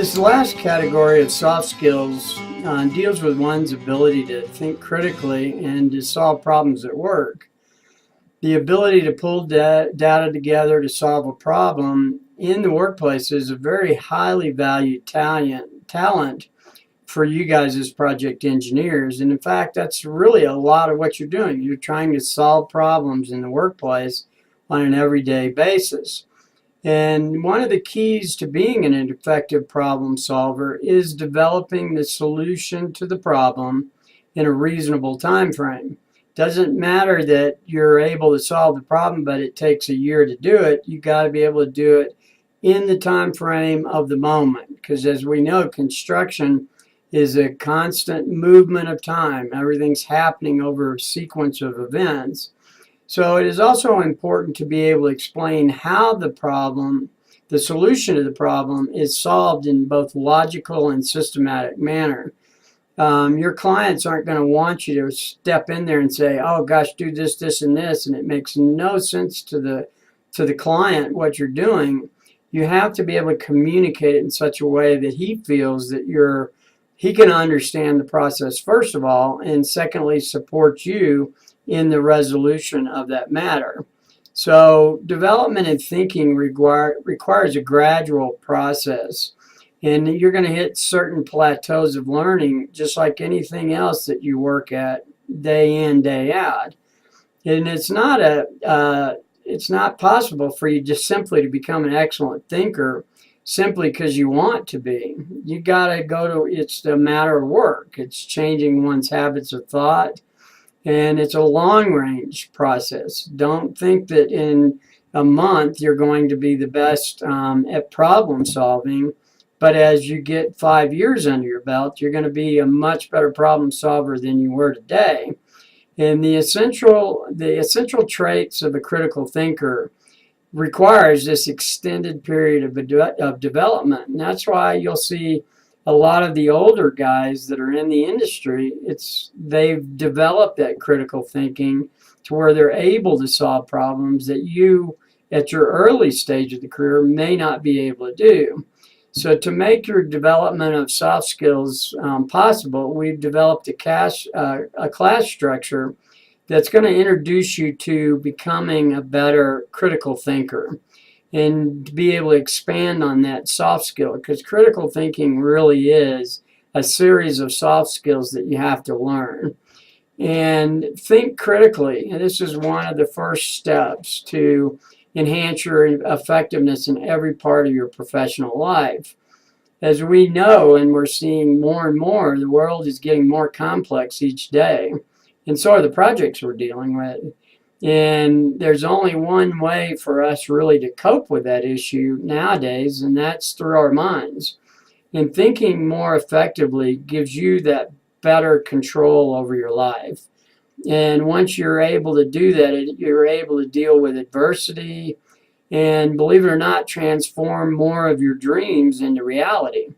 This last category of soft skills deals with one's ability to think critically and to solve problems at work. The ability to pull data together to solve a problem in the workplace is a very highly valued talent for you guys as project engineers. And in fact, that's really a lot of what you're doing. You're trying to solve problems in the workplace on an everyday basis. And one of the keys to being an effective problem solver is developing the solution to the problem in a reasonable time frame. Doesn't matter that you're able to solve the problem, but it takes a year to do it. You got to be able to do it in the time frame of the moment, because as we know, construction is a constant movement of time. Everything's happening over a sequence of events. So it is also important to be able to explain how the solution to the problem is solved in both logical and systematic manner. Your clients aren't going to want you to step in there and say, oh gosh, do this, this, and this, and it makes no sense to the client what you're doing. You have to be able to communicate it in such a way that he feels that he can understand the process, first of all, and secondly, support you in the resolution of that matter. So development and thinking requires a gradual process. And you're going to hit certain plateaus of learning just like anything else that you work at day in, day out. And it's not possible for you just simply to become an excellent thinker simply because you want to be. You got to it's a matter of work. It's changing one's habits of thought. And it's a long-range process. Don't think that in a month you're going to be the best at problem solving. But as you get 5 years under your belt, you're going to be a much better problem solver than you were today. And the essential traits of a critical thinker requires this extended period of development. And that's why you'll see a lot of the older guys that are in the industry, they've developed that critical thinking to where they're able to solve problems that you, at your early stage of the career, may not be able to do. So to make your development of soft skills possible, we've developed a class structure that's going to introduce you to becoming a better critical thinker and to be able to expand on that soft skill, because critical thinking really is a series of soft skills that you have to learn. And think critically, and this is one of the first steps to enhance your effectiveness in every part of your professional life. As we know, and we're seeing more and more, the world is getting more complex each day, and so are the projects we're dealing with. And there's only one way for us really to cope with that issue nowadays, and that's through our minds. And thinking more effectively gives you that better control over your life. And once you're able to do that, you're able to deal with adversity and, believe it or not, transform more of your dreams into reality.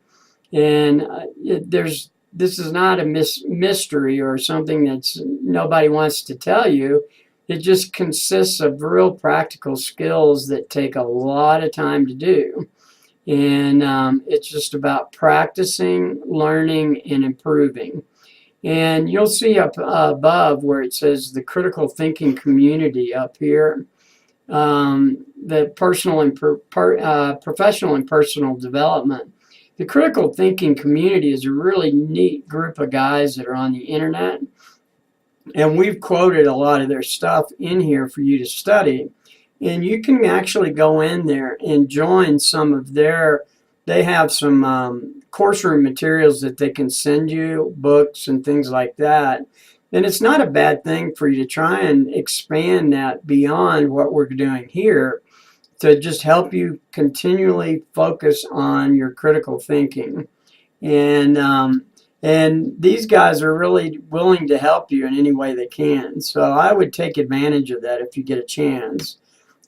And this is not a mystery or something that's nobody wants to tell you. It just consists of real practical skills that take a lot of time to do. And it's just about practicing, learning, and improving. And you'll see up above where it says the critical thinking community up here, the personal and professional and personal development. The critical thinking community is a really neat group of guys that are on the internet. And we've quoted a lot of their stuff in here for you to study. And you can actually go in there and join some of they have some course room materials that they can send you, books and things like that. And it's not a bad thing for you to try and expand that beyond what we're doing here to just help you continually focus on your critical thinking. And these guys are really willing to help you in any way they can. So I would take advantage of that if you get a chance.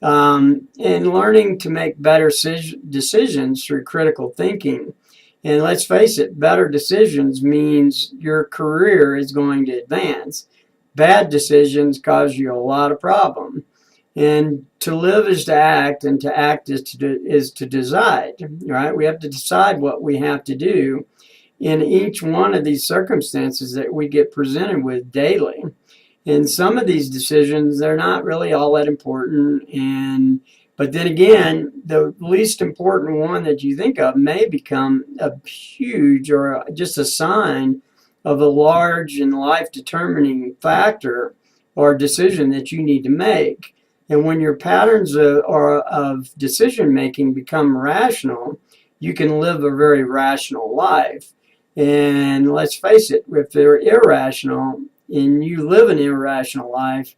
And learning to make better decisions through critical thinking. And let's face it, better decisions means your career is going to advance. Bad decisions cause you a lot of problem. And to live is to act, and to act is to decide, right? We have to decide what we have to do in each one of these circumstances that we get presented with daily. And some of these decisions, they're not really all that important. But then again, the least important one that you think of may become a huge or just a sign of a large and life-determining factor or decision that you need to make. And when your patterns of decision-making become rational, you can live a very rational life. And let's face it, if they're irrational and you live an irrational life,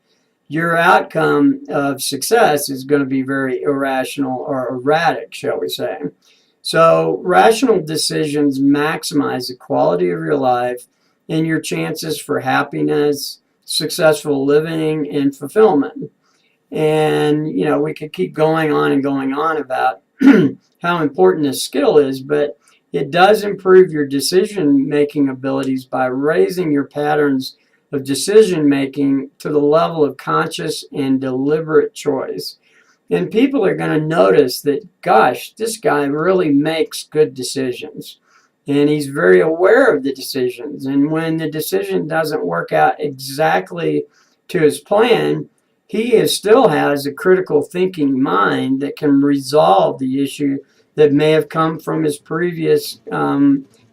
your outcome of success is going to be very irrational or erratic, shall we say. So rational decisions maximize the quality of your life and your chances for happiness, successful living, and fulfillment. And, you know, we could keep going on and going on about how important this skill is, but it does improve your decision-making abilities by raising your patterns of decision-making to the level of conscious and deliberate choice. And people are going to notice that, gosh, this guy really makes good decisions. And he's very aware of the decisions. And when the decision doesn't work out exactly to his plan, he still has a critical thinking mind that can resolve the issue that may have come from his previous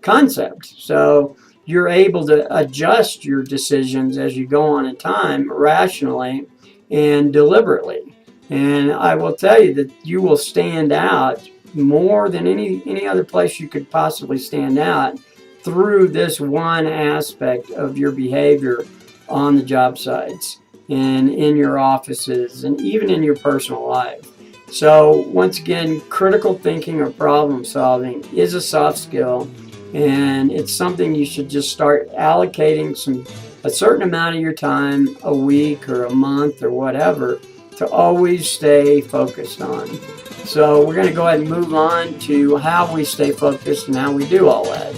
concept. So you're able to adjust your decisions as you go on in time rationally and deliberately. And I will tell you that you will stand out more than any other place you could possibly stand out through this one aspect of your behavior on the job sites and in your offices and even in your personal life. So once again, critical thinking or problem solving is a soft skill, and it's something you should just start allocating a certain amount of your time a week or a month or whatever to always stay focused on. So we're going to go ahead and move on to how we stay focused and how we do all that.